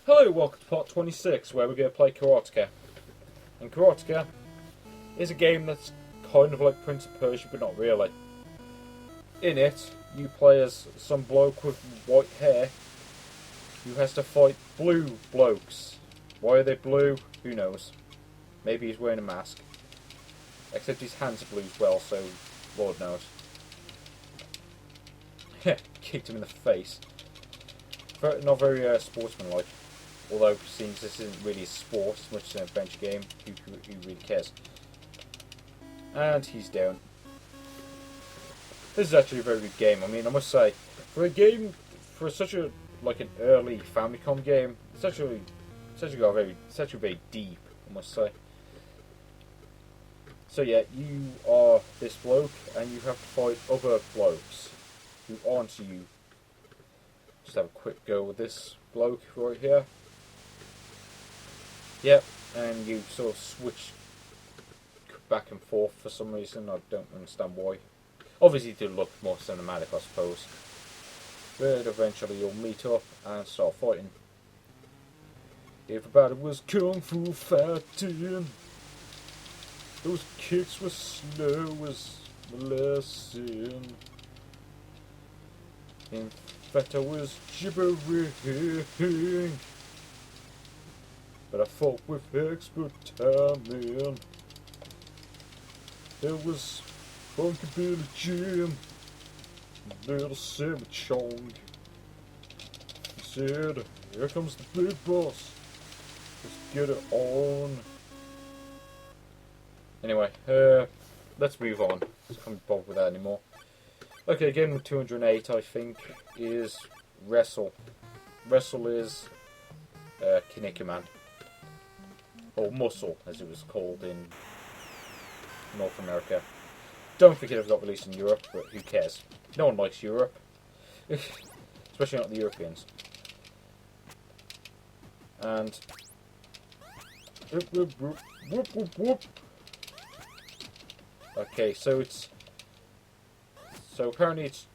Hello, welcome to part 26, where we're going to play Karateka. And Karateka is a game that's kind of like Prince of Persia, but not really. In it, you play as some bloke with white hair who has to fight blue blokes. Why are they blue? Who knows? Maybe he's wearing a mask. Except his hands are blue as well, so Lord knows. Kicked him in the face. Not very sportsmanlike. Although, seeing this isn't really a sport as much as an adventure game, who really cares? And he's down. This is actually a very good game. I mean, I must say, for a game, for such a like an early Famicom game, it's actually very deep. I must say. So yeah, you are this bloke, and you have to fight other blokes who aren't you. Just have a quick go with this bloke right here. Yep, and you sort of switch back and forth for some reason. I don't understand why. Obviously to look more cinematic, I suppose. But eventually you'll meet up and start fighting. Everybody was kung fu fighting. Those kicks were slow as molasses. In fact, I was gibbering. But I fought with expert timing. There was Funky Billy Jim, little Sammy Chong. He said, "Here comes the big boss. Let's get it on." Anyway, let's move on. I can't bother with that anymore. Okay, game 208, I think, is Wrestle. Wrestle is Kinnikuman. Or Muscle, as it was called in North America. Don't think it ever got released in Europe, but who cares? No one likes Europe. Especially not the Europeans. And... Okay, so it's... So apparently it's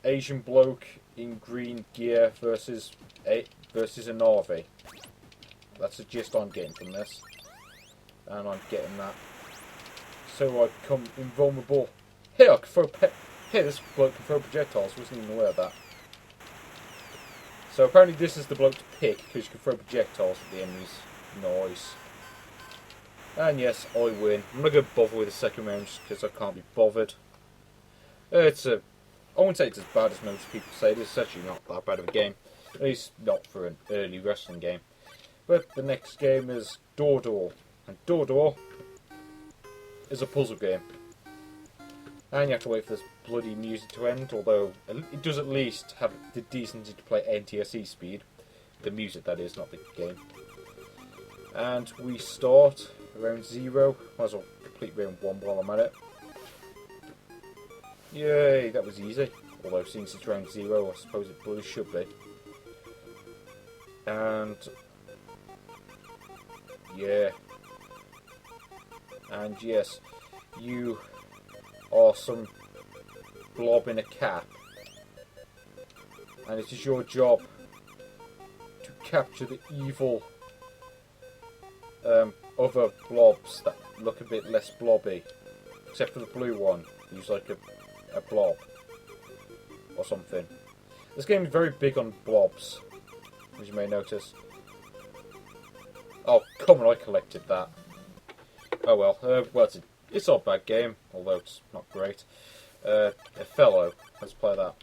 Asian bloke in green gear versus a Na'vi. That's the gist I'm getting from this. And I'm getting that. So I become invulnerable. Hey, I can throw hey, this bloke can throw projectiles. Wasn't even aware of that. So apparently this is the bloke to pick, because you can throw projectiles at the enemies. Nice. And yes, I win. I'm not going to bother with the second round just because I can't be bothered. I wouldn't say it's as bad as most people say. It's actually not that bad of a game. At least not for an early wrestling game. But the next game is Door. And Door is a puzzle game. And you have to wait for this bloody music to end, although it does at least have the decency to play NTSC speed. The music, that is, not the game. And we start round 0. Might as well complete round 1 while I'm at it. Yay, that was easy. Although, since it's round 0, I suppose it probably should be. And... yeah. And yes, you are some blob in a cap. And it is your job to capture the evil other blobs that look a bit less blobby. Except for the blue one, who's like a blob. Or something. This game is very big on blobs, as you may notice. Oh, come on, I collected that. Oh well, it's not a bad game, although it's not great. m.u.s.c.l.e, let's play that.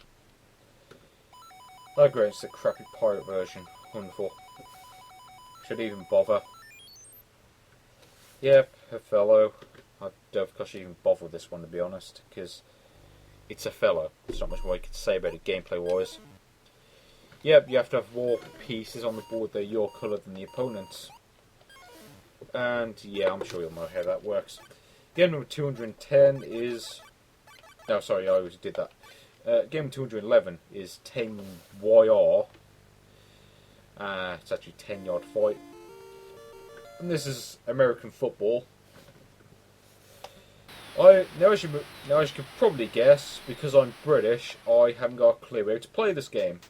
Oh great, it's a crappy pirate version. Wonderful. Should even bother. Yep, m.u.s.c.l.e. I don't think I should even bother with this one, to be honest, because it's m.u.s.c.l.e. There's not much more I could say about it gameplay-wise. Yep, you have to have more pieces on the board that are your colour than the opponent's. And yeah, I'm sure you'll know how that works. Game number 210 is... No, sorry, I already did that. Game 211 is 10YR. It's actually 10-yard fight. And this is American football. Now as you can probably guess, because I'm British, I haven't got a clue how to play this game.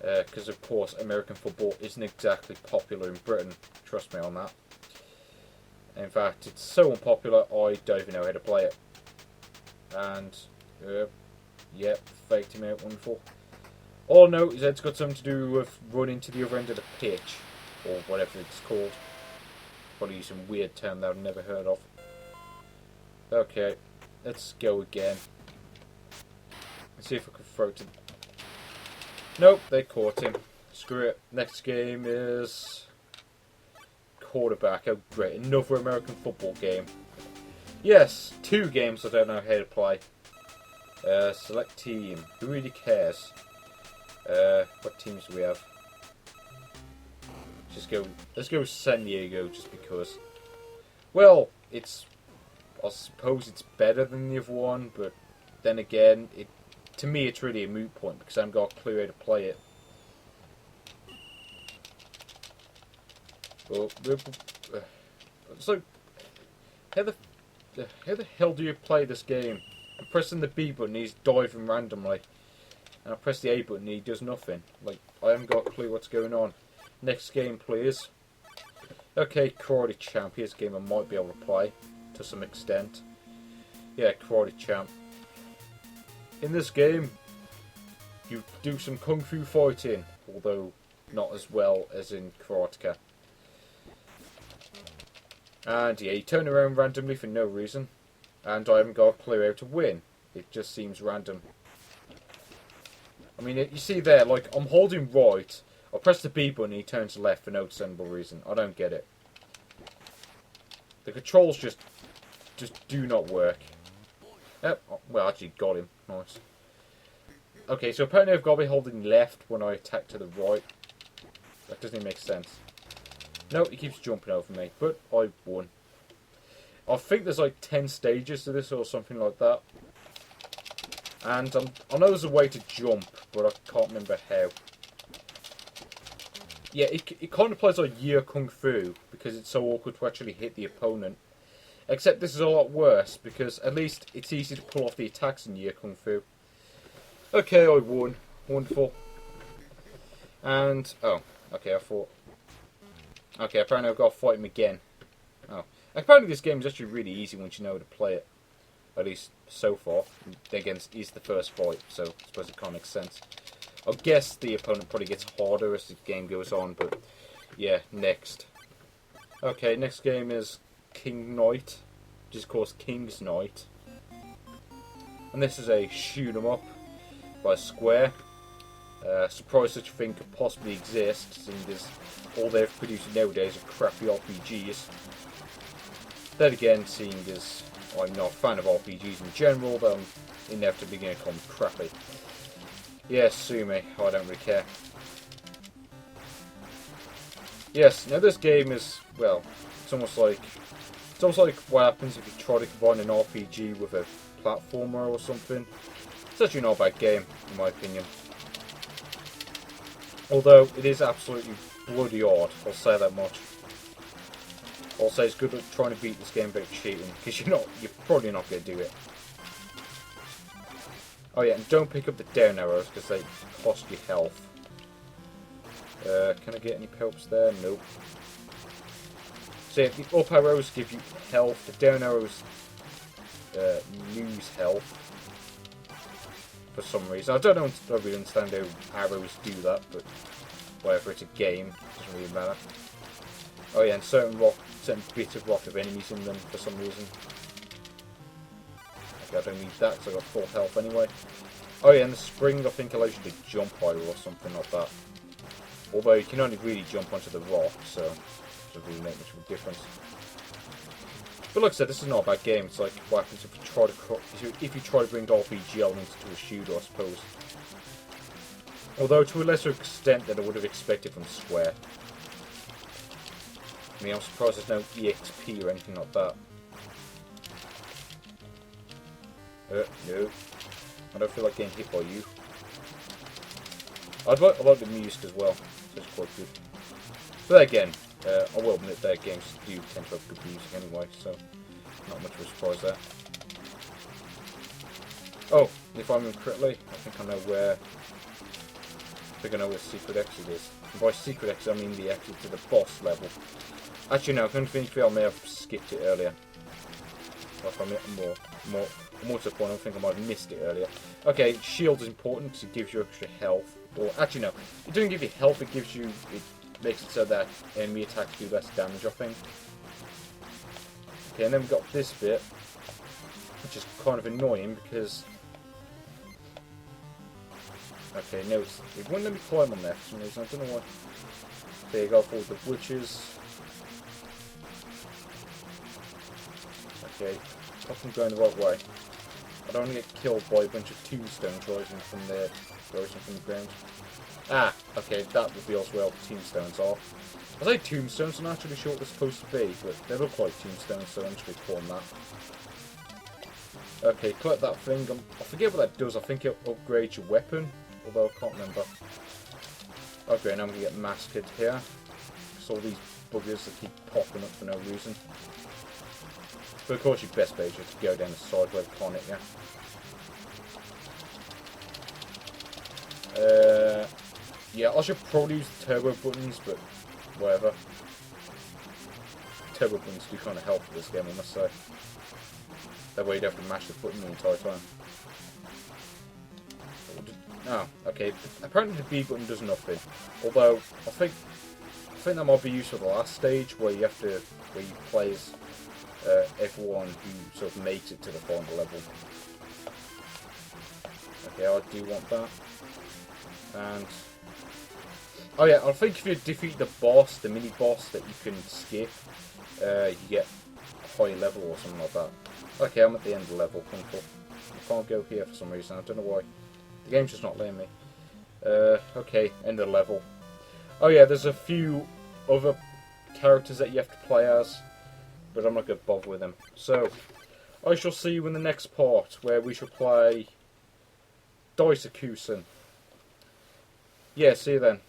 Because of course American football isn't exactly popular in Britain. Trust me on that. In fact, it's so unpopular I don't even know how to play it. And yep, faked him out, wonderful. All I know is that it's got something to do with running to the other end of the pitch, or whatever it's called. Probably some weird term that I've never heard of. Okay, let's go again. Let's see if I can throw to... Nope, they caught him. Screw it. Next game is... quarterback. Oh great, another American football game. Yes, 2 games I don't know how to play. Select team. Who really cares? What teams do we have? Let's go San Diego just because. Well, I suppose it's better than the other one, but then again, to me it's really a moot point because I haven't got a clue how to play it. Well, so how the hell do you play this game? I'm pressing the B button, he's diving randomly, and I press the A button, he does nothing. Like, I haven't got a clue what's going on. Next game, please. Okay, Karate Champ. Here's a game I might be able to play to some extent. Yeah, Karate Champ. In this game, you do some kung fu fighting, although not as well as in Karateka. And yeah, you turn around randomly for no reason, and I haven't got a clue how to win. It just seems random. I mean, you see there, like, I'm holding right, I press the B button and he turns left for no discernible reason. I don't get it. The controls just do not work. Yep, well, I actually got him. Nice. Okay, so apparently I've got to be holding left when I attack to the right. That doesn't even make sense. No, he keeps jumping over me, but I won. I think there's like 10 stages to this or something like that. And I know there's a way to jump, but I can't remember how. Yeah, it kind of plays like Year Kung Fu, because it's so awkward to actually hit the opponent. Except this is a lot worse, because at least it's easy to pull off the attacks in Year Kung Fu. Okay, I won. Wonderful. And, oh, okay, I thought... Okay, apparently I've got to fight him again. Oh. Apparently this game is actually really easy once you know how to play it. At least so far. Again, it's the first fight, so I suppose it can't make sense. I guess the opponent probably gets harder as the game goes on, but yeah, next. Okay, next game is King Knight, which is of course King's Knight. And this is a shoot 'em up by Square. Surprised such a thing could possibly exist, seeing as all they've produced nowadays are crappy RPGs. Then again, seeing as I'm not a fan of RPGs in general, then I'm inevitably going to call them crappy. Yes, sue me, I don't really care. Yes, now this game is, well, it's almost like what happens if you try to combine an RPG with a platformer or something. It's actually not a bad game, in my opinion. Although, it is absolutely bloody hard, I'll say that much. I'll say it's good at trying to beat this game by cheating, because you're probably not going to do it. Oh yeah, and don't pick up the down arrows, because they cost you health. Can I get any helps there? Nope. So yeah, the up arrows give you health, the down arrows lose health. For some reason. I don't really understand how arrows do that, but whatever, it's a game, it doesn't really matter. Oh yeah, and certain bits of rock have enemies in them for some reason. Okay, I don't need that because I've got full health anyway. Oh yeah, and the spring I think allows you to jump higher or something like that. Although you can only really jump onto the rock, so it doesn't really make much of a difference. But like I said, this is not a bad game. It's like what happens if you try to bring RPG elements to a shooter, I suppose. Although to a lesser extent than I would have expected from Square. I mean, I'm surprised there's no EXP or anything like that. No. I don't feel like getting hit by you. I like the music as well. It's quite good. But again, I will admit that games do tend to have good music anyway, so not much of a surprise there. Oh, if I remember correctly, I think I know where think I know where secret exit is. And by secret exit, I mean the exit to the boss level. Actually, no, I can feel I may have skipped it earlier. Like more to the point, I think I might have missed it earlier. Okay, shield is important because it gives you extra health. Or actually, no, it doesn't give you health. It makes it so that enemy attacks do less damage, I think. Okay, and then we've got this bit, which is kind of annoying because. Okay, no, it wouldn't let me climb on there for some reason. I don't know why. There you go, for all the witches. Okay, I'm going the right way. I don't want to get killed by a bunch of tombstones rising from the ground. Ah, okay, that reveals where all the tombstones are. I say tombstones, I'm not actually sure what they're supposed to be, but they look like tombstones, so I'm just going to call them that. Okay, collect that thing. I forget what that does. I think it upgrades your weapon, although I can't remember. Okay, now I'm going to get massacred here. Because all these buggers that keep popping up for no reason. But of course your best bet is just to go down the side where they can't hit you. Yeah, I should probably use the turbo buttons, but whatever. Turbo buttons do kind of help with this game, I must say. That way you don't have to mash the button the entire time. Oh, okay. Apparently the B button does nothing. Although I think that might be used for the last stage where you play as everyone who sort of makes it to the final level. Okay, I do want that. And oh yeah, I think if you defeat the boss, the mini boss that you can skip, you get a high level or something like that. Okay, I'm at the end of the level. I can't go here for some reason. I don't know why. The game's just not letting me. Okay, end of the level. Oh yeah, there's a few other characters that you have to play as, but I'm not going to bother with them. So, I shall see you in the next part, where we shall play Dice. Yeah, see you then.